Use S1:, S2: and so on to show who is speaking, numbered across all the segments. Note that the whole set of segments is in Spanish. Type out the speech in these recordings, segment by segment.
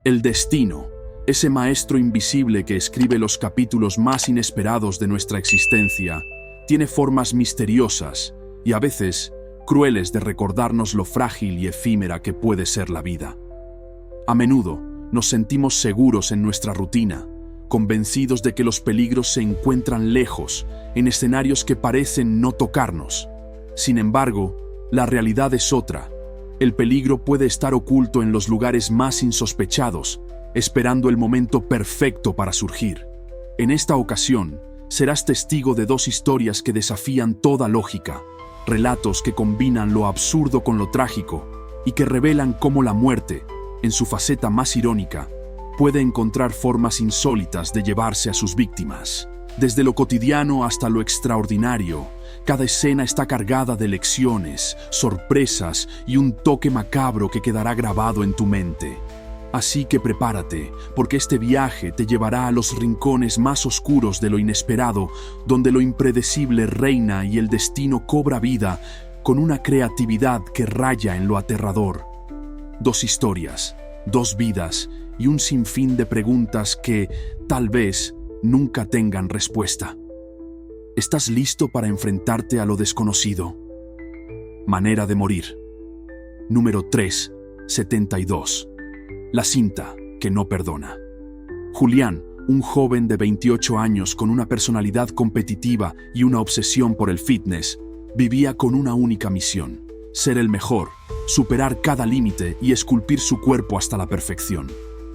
S1: El destino, ese maestro invisible que escribe los capítulos más inesperados de nuestra existencia, tiene formas misteriosas y a veces crueles de recordarnos lo frágil y efímera que puede ser la vida. A menudo nos sentimos seguros en nuestra rutina, convencidos de que los peligros se encuentran lejos, en escenarios que parecen no tocarnos. Sin embargo, la realidad es otra. El peligro puede estar oculto en los lugares más insospechados, esperando el momento perfecto para surgir. En esta ocasión, serás testigo de dos historias que desafían toda lógica, relatos que combinan lo absurdo con lo trágico y que revelan cómo la muerte, en su faceta más irónica, puede encontrar formas insólitas de llevarse a sus víctimas. Desde lo cotidiano hasta lo extraordinario, cada escena está cargada de lecciones, sorpresas y un toque macabro que quedará grabado en tu mente. Así que prepárate, porque este viaje te llevará a los rincones más oscuros de lo inesperado, donde lo impredecible reina y el destino cobra vida con una creatividad que raya en lo aterrador. Dos historias, dos vidas y un sinfín de preguntas que, tal vez, nunca tengan respuesta. ¿Estás listo para enfrentarte a lo desconocido? Manera de morir. Número 372. La cinta que no perdona. Julián, un joven de 28 años con una personalidad competitiva y una obsesión por el fitness, vivía con una única misión: ser el mejor, superar cada límite y esculpir su cuerpo hasta la perfección.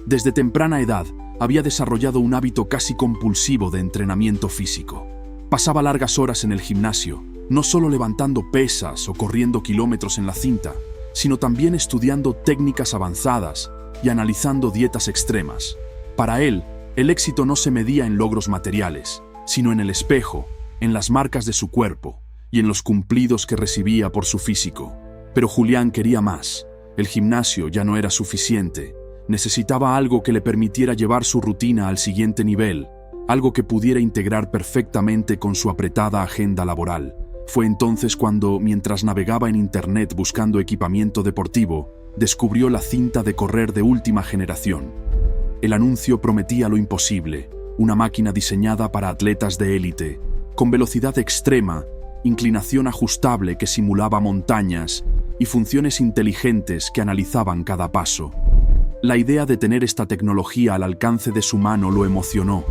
S1: Desde temprana edad, había desarrollado un hábito casi compulsivo de entrenamiento físico. Pasaba largas horas en el gimnasio, no solo levantando pesas o corriendo kilómetros en la cinta, sino también estudiando técnicas avanzadas y analizando dietas extremas. Para él, el éxito no se medía en logros materiales, sino en el espejo, en las marcas de su cuerpo y en los cumplidos que recibía por su físico. Pero Julián quería más. El gimnasio ya no era suficiente. Necesitaba algo que le permitiera llevar su rutina al siguiente nivel, algo que pudiera integrar perfectamente con su apretada agenda laboral. Fue entonces cuando, mientras navegaba en internet buscando equipamiento deportivo, descubrió la cinta de correr de última generación. El anuncio prometía lo imposible: una máquina diseñada para atletas de élite, con velocidad extrema, inclinación ajustable que simulaba montañas y funciones inteligentes que analizaban cada paso. La idea de tener esta tecnología al alcance de su mano lo emocionó.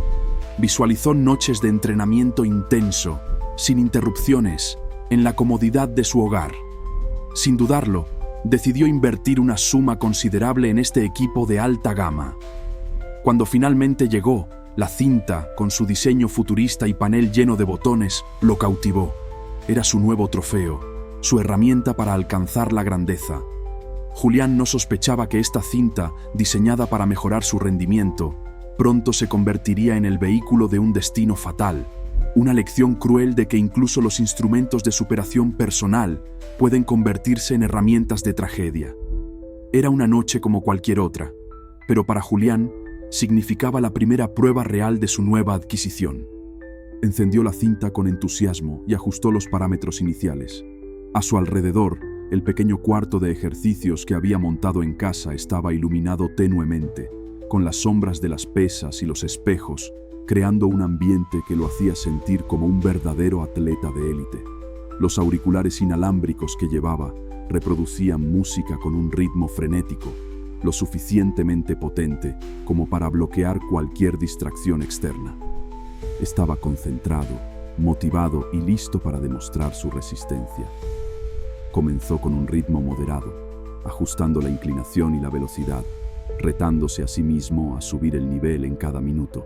S1: Visualizó noches de entrenamiento intenso, sin interrupciones, en la comodidad de su hogar. Sin dudarlo, decidió invertir una suma considerable en este equipo de alta gama. Cuando finalmente llegó, la cinta, con su diseño futurista y panel lleno de botones, lo cautivó. Era su nuevo trofeo, su herramienta para alcanzar la grandeza. Julián no sospechaba que esta cinta, diseñada para mejorar su rendimiento, pronto se convertiría en el vehículo de un destino fatal, una lección cruel de que incluso los instrumentos de superación personal pueden convertirse en herramientas de tragedia. Era una noche como cualquier otra, pero para Julián significaba la primera prueba real de su nueva adquisición. Encendió la cinta con entusiasmo y ajustó los parámetros iniciales. A su alrededor, el pequeño cuarto de ejercicios que había montado en casa estaba iluminado tenuemente, con las sombras de las pesas y los espejos, creando un ambiente que lo hacía sentir como un verdadero atleta de élite. Los auriculares inalámbricos que llevaba reproducían música con un ritmo frenético, lo suficientemente potente como para bloquear cualquier distracción externa. Estaba concentrado, motivado y listo para demostrar su resistencia. Comenzó con un ritmo moderado, ajustando la inclinación y la velocidad, retándose a sí mismo a subir el nivel en cada minuto.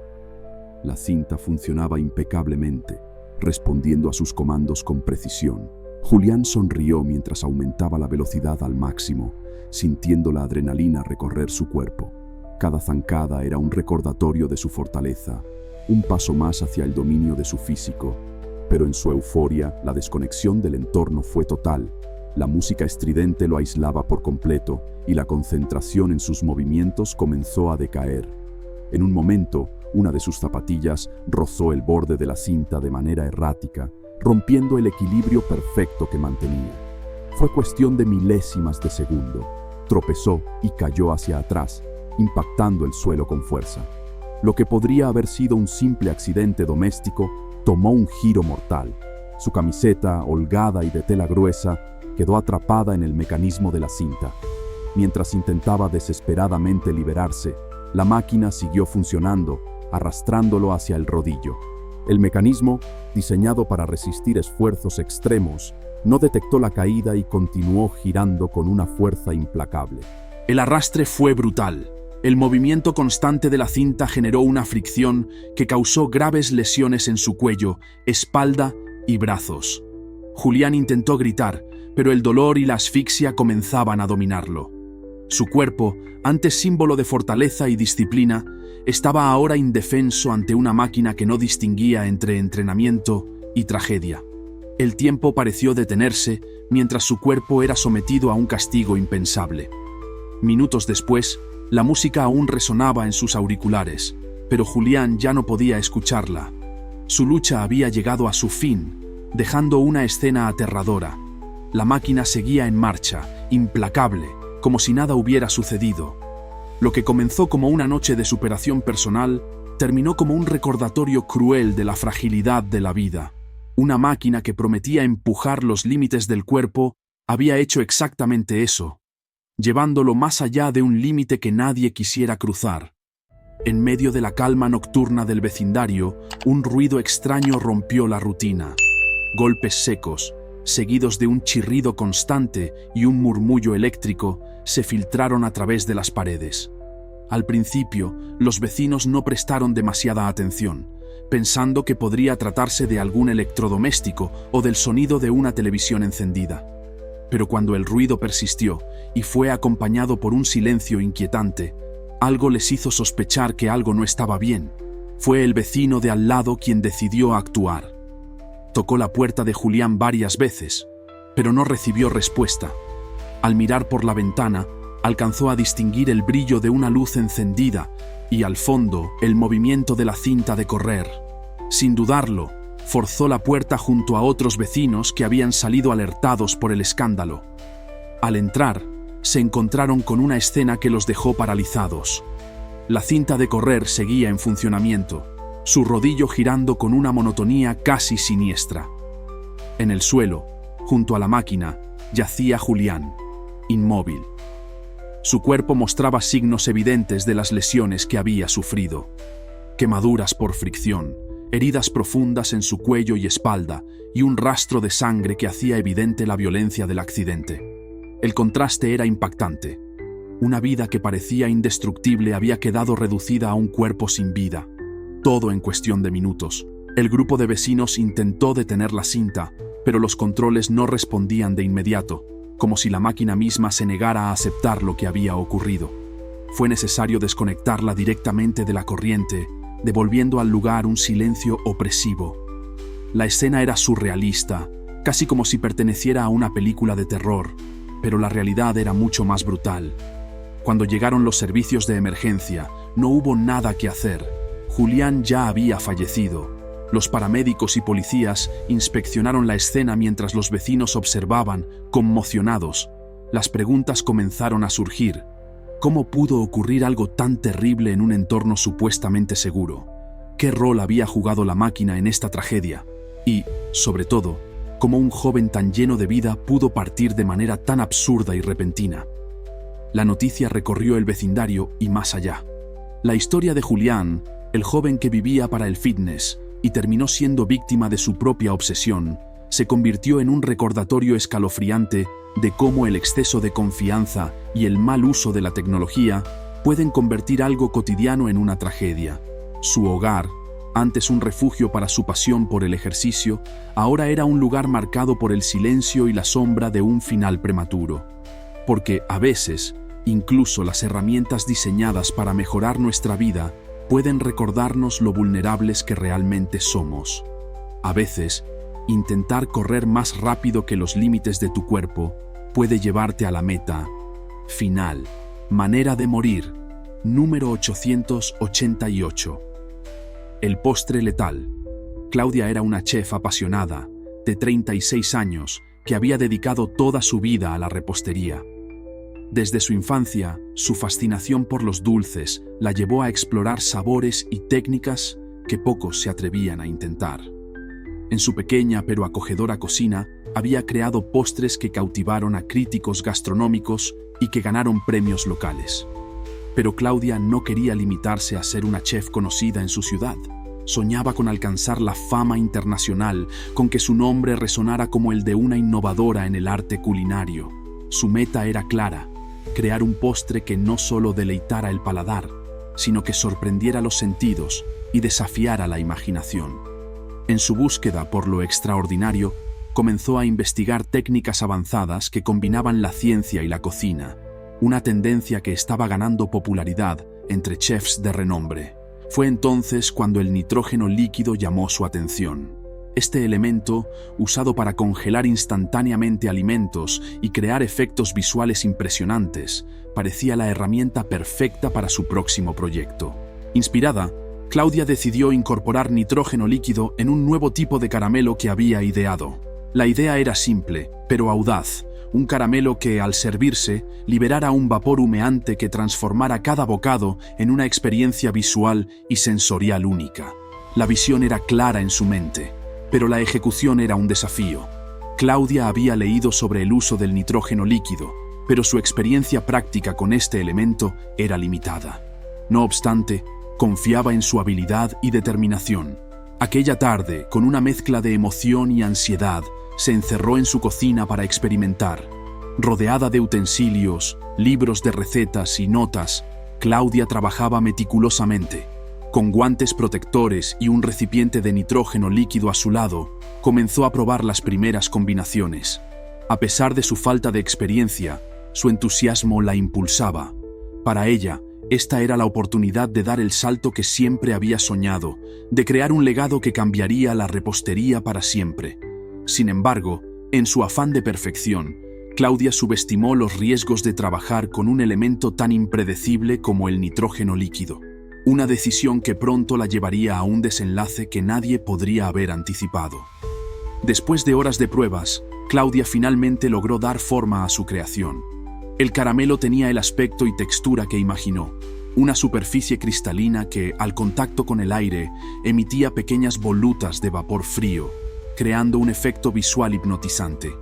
S1: La cinta funcionaba impecablemente, respondiendo a sus comandos con precisión. Julián sonrió mientras aumentaba la velocidad al máximo, sintiendo la adrenalina recorrer su cuerpo. Cada zancada era un recordatorio de su fortaleza, un paso más hacia el dominio de su físico. Pero en su euforia, la desconexión del entorno fue total. La música estridente lo aislaba por completo y la concentración en sus movimientos comenzó a decaer. En un momento, una de sus zapatillas rozó el borde de la cinta de manera errática, rompiendo el equilibrio perfecto que mantenía. Fue cuestión de milésimas de segundo. Tropezó y cayó hacia atrás,
S2: impactando el suelo con fuerza. Lo que podría haber sido un simple accidente doméstico tomó un giro mortal. Su camiseta, holgada y de tela gruesa, quedó atrapada en el mecanismo de la cinta. Mientras intentaba desesperadamente liberarse, la máquina siguió funcionando, arrastrándolo hacia el rodillo. El mecanismo, diseñado para resistir esfuerzos extremos, no detectó la caída y continuó girando con una fuerza implacable.
S1: El arrastre fue brutal. El movimiento constante de la cinta generó una fricción que causó graves lesiones en su cuello, espalda y brazos. Julián intentó gritar, pero el dolor y la asfixia comenzaban a dominarlo. Su cuerpo, antes símbolo de fortaleza y disciplina, estaba ahora indefenso ante una máquina que no distinguía entre entrenamiento y tragedia. El tiempo pareció detenerse mientras su cuerpo era sometido a un castigo impensable. Minutos después, la música aún resonaba en sus auriculares, pero Julián ya no podía escucharla. Su lucha había llegado a su fin, dejando una escena aterradora. La máquina seguía en marcha, implacable, como si nada hubiera sucedido. Lo que comenzó como una noche de superación personal, terminó como un recordatorio cruel de la fragilidad de la vida. Una máquina que prometía empujar los límites del cuerpo había hecho exactamente eso, llevándolo más allá de un límite que nadie quisiera cruzar. En medio de la calma nocturna del vecindario, un ruido extraño rompió la rutina. Golpes secos, seguidos de un chirrido constante y un murmullo eléctrico, se filtraron a través de las paredes. Al principio, los vecinos no prestaron demasiada atención, pensando que podría tratarse de algún electrodoméstico o del sonido de una televisión encendida. Pero cuando el ruido persistió y fue acompañado por un silencio inquietante, algo les hizo sospechar que algo no estaba bien. Fue el vecino de al lado quien decidió actuar. Tocó la puerta de Julián varias veces, pero no recibió respuesta. Al mirar por la ventana, alcanzó a distinguir el brillo de una luz encendida y, al fondo, el movimiento de la cinta de correr. Sin dudarlo, forzó la puerta junto a otros vecinos que habían salido alertados por el escándalo. Al entrar, se encontraron con una escena que los dejó paralizados. La cinta de correr seguía en funcionamiento, su rodillo girando con una monotonía casi siniestra. En el suelo, junto a la máquina, yacía Julián, inmóvil. Su cuerpo mostraba signos evidentes de las lesiones que había sufrido. Quemaduras por fricción, heridas profundas en su cuello y espalda, y un rastro de sangre que hacía evidente la violencia del accidente. El contraste era impactante. Una vida que parecía indestructible había quedado reducida a un cuerpo sin vida. Todo en cuestión de minutos. El grupo de vecinos intentó detener la cinta, pero los controles no respondían de inmediato, como si la máquina misma se negara a aceptar lo que había ocurrido. Fue necesario desconectarla directamente de la corriente, devolviendo al lugar un silencio opresivo. La escena era surrealista, casi como si perteneciera a una película de terror, pero la realidad era mucho más brutal. Cuando llegaron los servicios de emergencia, no hubo nada que hacer. Julián ya había fallecido. Los paramédicos y policías inspeccionaron la escena mientras los vecinos observaban, conmocionados. Las preguntas comenzaron a surgir. ¿Cómo pudo ocurrir algo tan terrible en un entorno supuestamente seguro? ¿Qué rol había jugado la máquina en esta tragedia? Y, sobre todo, ¿cómo un joven tan lleno de vida pudo partir de manera tan absurda y repentina? La noticia recorrió el vecindario y más allá. La historia de Julián, el joven que vivía para el fitness y terminó siendo víctima de su propia obsesión, se convirtió en un recordatorio escalofriante de cómo el exceso de confianza y el mal uso de la tecnología pueden convertir algo cotidiano en una tragedia. Su hogar, antes un refugio para su pasión por el ejercicio, ahora era un lugar marcado por el silencio y la sombra de un final prematuro. Porque, a veces, incluso las herramientas diseñadas para mejorar nuestra vida pueden recordarnos lo vulnerables que realmente somos. A veces, intentar correr más rápido que los límites de tu cuerpo puede llevarte a la meta final. Manera de morir, número 888. El postre letal. Claudia era una chef apasionada, de 36 años, que había dedicado toda su vida a la repostería. Desde su infancia, su fascinación por los dulces la llevó a explorar sabores y técnicas que pocos se atrevían a intentar. En su pequeña pero acogedora cocina, había creado postres que cautivaron a críticos gastronómicos y que ganaron premios locales. Pero Claudia no quería limitarse a ser una chef conocida en su ciudad. Soñaba con alcanzar la fama internacional, con que su nombre resonara como el de una innovadora en el arte culinario. Su meta era clara: crear un postre que no solo deleitara el paladar, sino que sorprendiera los sentidos y desafiara la imaginación. En su búsqueda por lo extraordinario, comenzó a investigar técnicas avanzadas que combinaban la ciencia y la cocina, una tendencia que estaba ganando popularidad entre chefs de renombre. Fue entonces cuando el nitrógeno líquido llamó su atención. Este elemento, usado para congelar instantáneamente alimentos y crear efectos visuales impresionantes, parecía la herramienta perfecta para su próximo proyecto. Inspirada, Claudia decidió incorporar nitrógeno líquido en un nuevo tipo de caramelo que había ideado. La idea era simple, pero audaz: un caramelo que, al servirse, liberara un vapor humeante que transformara cada bocado en una experiencia visual y sensorial única. La visión era clara en su mente, pero la ejecución era un desafío. Claudia había leído sobre el uso del nitrógeno líquido, pero su experiencia práctica con este elemento era limitada. No obstante, confiaba en su habilidad y determinación. Aquella tarde, con una mezcla de emoción y ansiedad, se encerró en su cocina para experimentar. Rodeada de utensilios, libros de recetas y notas, Claudia trabajaba meticulosamente. Con guantes protectores y un recipiente de nitrógeno líquido a su lado, comenzó a probar las primeras combinaciones. A pesar de su falta de experiencia, su entusiasmo la impulsaba. Para ella, esta era la oportunidad de dar el salto que siempre había soñado, de crear un legado que cambiaría la repostería para siempre. Sin embargo, en su afán de perfección, Claudia subestimó los riesgos de trabajar con un elemento tan impredecible como el nitrógeno líquido. Una decisión que pronto la llevaría a un desenlace que nadie podría haber anticipado. Después de horas de pruebas, Claudia finalmente logró dar forma a su creación. El caramelo tenía el aspecto y textura que imaginó: una superficie cristalina que, al contacto con el aire, emitía pequeñas volutas de vapor frío, creando un efecto visual hipnotizante.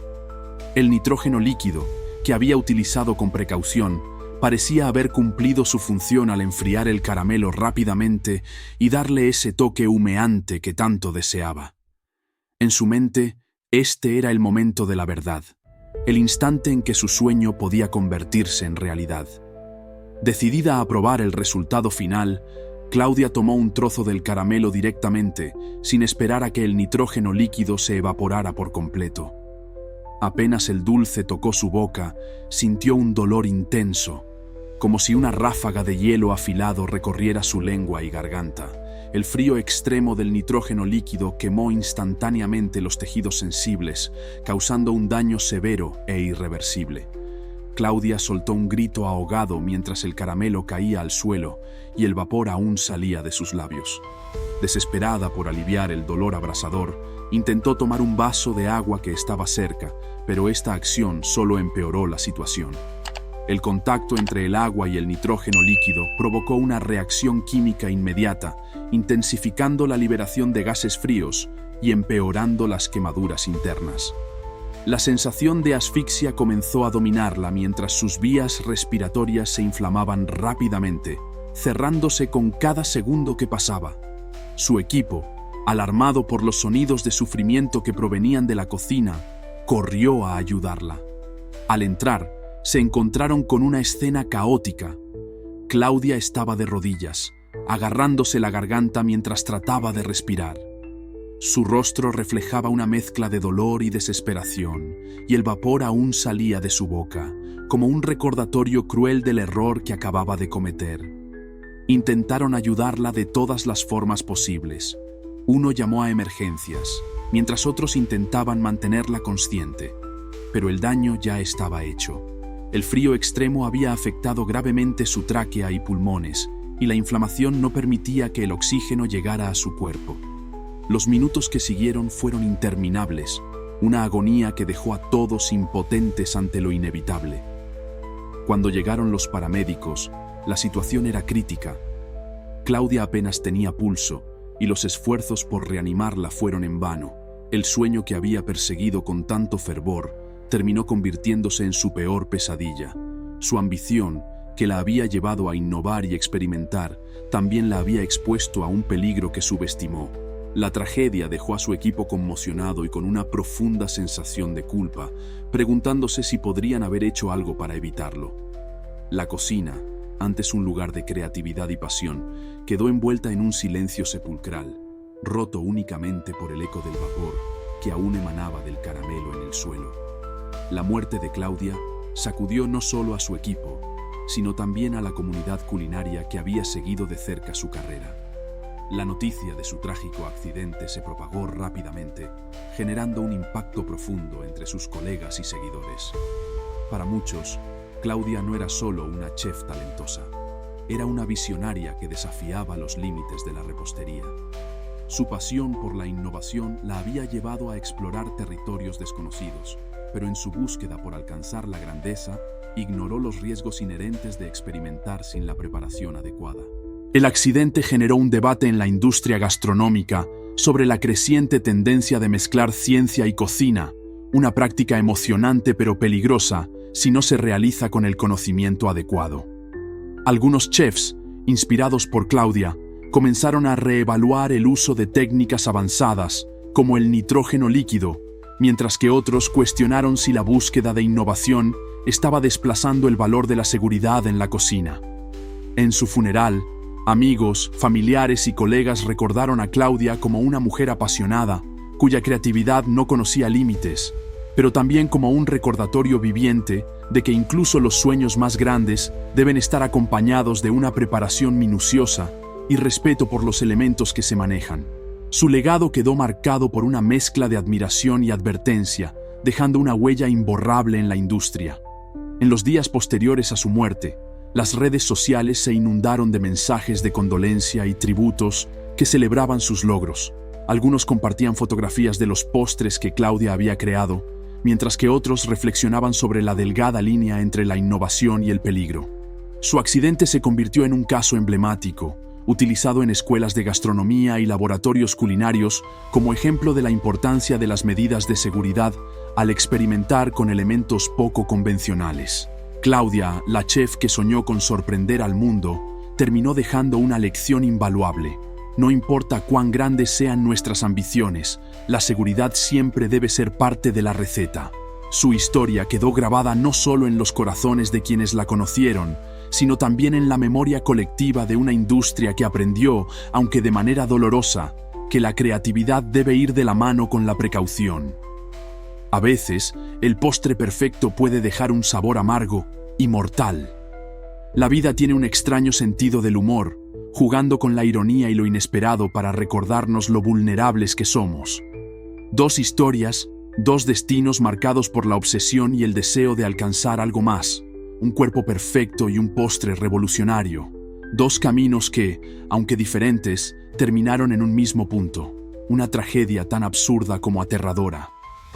S1: El nitrógeno líquido, que había utilizado con precaución, parecía haber cumplido su función al enfriar el caramelo rápidamente y darle ese toque humeante que tanto deseaba. En su mente, este era el momento de la verdad, el instante en que su sueño podía convertirse en realidad. Decidida a probar el resultado final, Claudia tomó un trozo del caramelo directamente, sin esperar a que el nitrógeno líquido se evaporara por completo. Apenas el dulce tocó su boca, sintió un dolor intenso, como si una ráfaga de hielo afilado recorriera su lengua y garganta. El frío extremo del nitrógeno líquido quemó instantáneamente los tejidos sensibles, causando un daño severo e irreversible. Claudia soltó un grito ahogado mientras el caramelo caía al suelo y el vapor aún salía de sus labios. Desesperada por aliviar el dolor abrasador, intentó tomar un vaso de agua que estaba cerca, pero esta acción solo empeoró la situación. El contacto entre el agua y el nitrógeno líquido provocó una reacción química inmediata, intensificando la liberación de gases fríos y empeorando las quemaduras internas. La sensación de asfixia comenzó a dominarla mientras sus vías respiratorias se inflamaban rápidamente, cerrándose con cada segundo que pasaba. Su equipo, alarmado por los sonidos de sufrimiento que provenían de la cocina, corrió a ayudarla. Al entrar, se encontraron con una escena caótica. Claudia estaba de rodillas, agarrándose la garganta mientras trataba de respirar. Su rostro reflejaba una mezcla de dolor y desesperación, y el vapor aún salía de su boca, como un recordatorio cruel del error que acababa de cometer. Intentaron ayudarla de todas las formas posibles. Uno llamó a emergencias, mientras otros intentaban mantenerla consciente. Pero el daño ya estaba hecho. El frío extremo había afectado gravemente su tráquea y pulmones, y la inflamación no permitía que el oxígeno llegara a su cuerpo. Los minutos que siguieron fueron interminables, una agonía que dejó a todos impotentes ante lo inevitable. Cuando llegaron los paramédicos, la situación era crítica. Claudia apenas tenía pulso, y los esfuerzos por reanimarla fueron en vano. El sueño que había perseguido con tanto fervor terminó convirtiéndose en su peor pesadilla. Su ambición, que la había llevado a innovar y experimentar, también la había expuesto a un peligro que subestimó. La tragedia dejó a su equipo conmocionado y con una profunda sensación de culpa, preguntándose si podrían haber hecho algo para evitarlo. La cocina, antes un lugar de creatividad y pasión, quedó envuelta en un silencio sepulcral, roto únicamente por el eco del vapor que aún emanaba del caramelo en el suelo. La muerte de Claudia sacudió no solo a su equipo, sino también a la comunidad culinaria que había seguido de cerca su carrera. La noticia de su trágico accidente se propagó rápidamente, generando un impacto profundo entre sus colegas y seguidores. Para muchos, Claudia no era solo una chef talentosa, era una visionaria que desafiaba los límites de la repostería. Su pasión por la innovación la había llevado a explorar territorios desconocidos, pero en su búsqueda por alcanzar la grandeza, ignoró los riesgos inherentes de experimentar sin la preparación adecuada. El accidente generó un debate en la industria gastronómica sobre la creciente tendencia de mezclar ciencia y cocina, una práctica emocionante pero peligrosa si no se realiza con el conocimiento adecuado. Algunos chefs, inspirados por Claudia, comenzaron a reevaluar el uso de técnicas avanzadas, como el nitrógeno líquido, mientras que otros cuestionaron si la búsqueda de innovación estaba desplazando el valor de la seguridad en la cocina. En su funeral, amigos, familiares y colegas recordaron a Claudia como una mujer apasionada, cuya creatividad no conocía límites, pero también como un recordatorio viviente de que incluso los sueños más grandes deben estar acompañados de una preparación minuciosa y respeto por los elementos que se manejan. Su legado quedó marcado por una mezcla de admiración y advertencia, dejando una huella imborrable en la industria. En los días posteriores a su muerte, las redes sociales se inundaron de mensajes de condolencia y tributos que celebraban sus logros. Algunos compartían fotografías de los postres que Claudia había creado, mientras que otros reflexionaban sobre la delgada línea entre la innovación y el peligro. Su accidente se convirtió en un caso emblemático, utilizado en escuelas de gastronomía y laboratorios culinarios como ejemplo de la importancia de las medidas de seguridad al experimentar con elementos poco convencionales. Claudia, la chef que soñó con sorprender al mundo, terminó dejando una lección invaluable. No importa cuán grandes sean nuestras ambiciones, la seguridad siempre debe ser parte de la receta. Su historia quedó grabada no solo en los corazones de quienes la conocieron, sino también en la memoria colectiva de una industria que aprendió, aunque de manera dolorosa, que la creatividad debe ir de la mano con la precaución. A veces, el postre perfecto puede dejar un sabor amargo y mortal. La vida tiene un extraño sentido del humor, jugando con la ironía y lo inesperado para recordarnos lo vulnerables que somos. Dos historias, dos destinos marcados por la obsesión y el deseo de alcanzar algo más, un cuerpo perfecto y un postre revolucionario. Dos caminos que, aunque diferentes, terminaron en un mismo punto, una tragedia tan absurda como aterradora.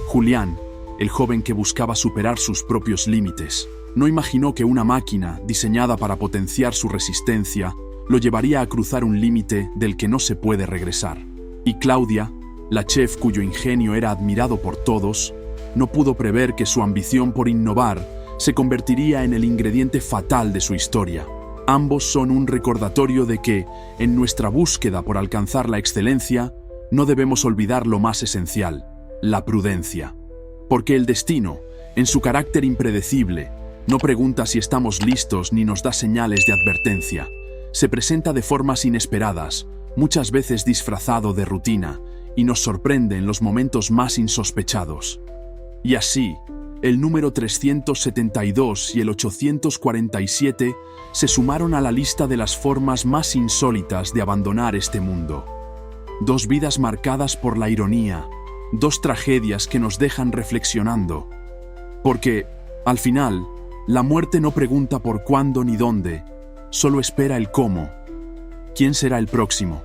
S1: Julián, el joven que buscaba superar sus propios límites, no imaginó que una máquina, diseñada para potenciar su resistencia, lo llevaría a cruzar un límite del que no se puede regresar. Y Claudia, la chef cuyo ingenio era admirado por todos, no pudo prever que su ambición por innovar se convertiría en el ingrediente fatal de su historia. Ambos son un recordatorio de que, en nuestra búsqueda por alcanzar la excelencia, no debemos olvidar lo más esencial: la prudencia. Porque el destino, en su carácter impredecible, no pregunta si estamos listos ni nos da señales de advertencia. Se presenta de formas inesperadas, muchas veces disfrazado de rutina, y nos sorprende en los momentos más insospechados. Y así, el número 372 y el 847 se sumaron a la lista de las formas más insólitas de abandonar este mundo. Dos vidas marcadas por la ironía, dos tragedias que nos dejan reflexionando. Porque, al final, la muerte no pregunta por cuándo ni dónde, solo espera el cómo. ¿Quién será el próximo?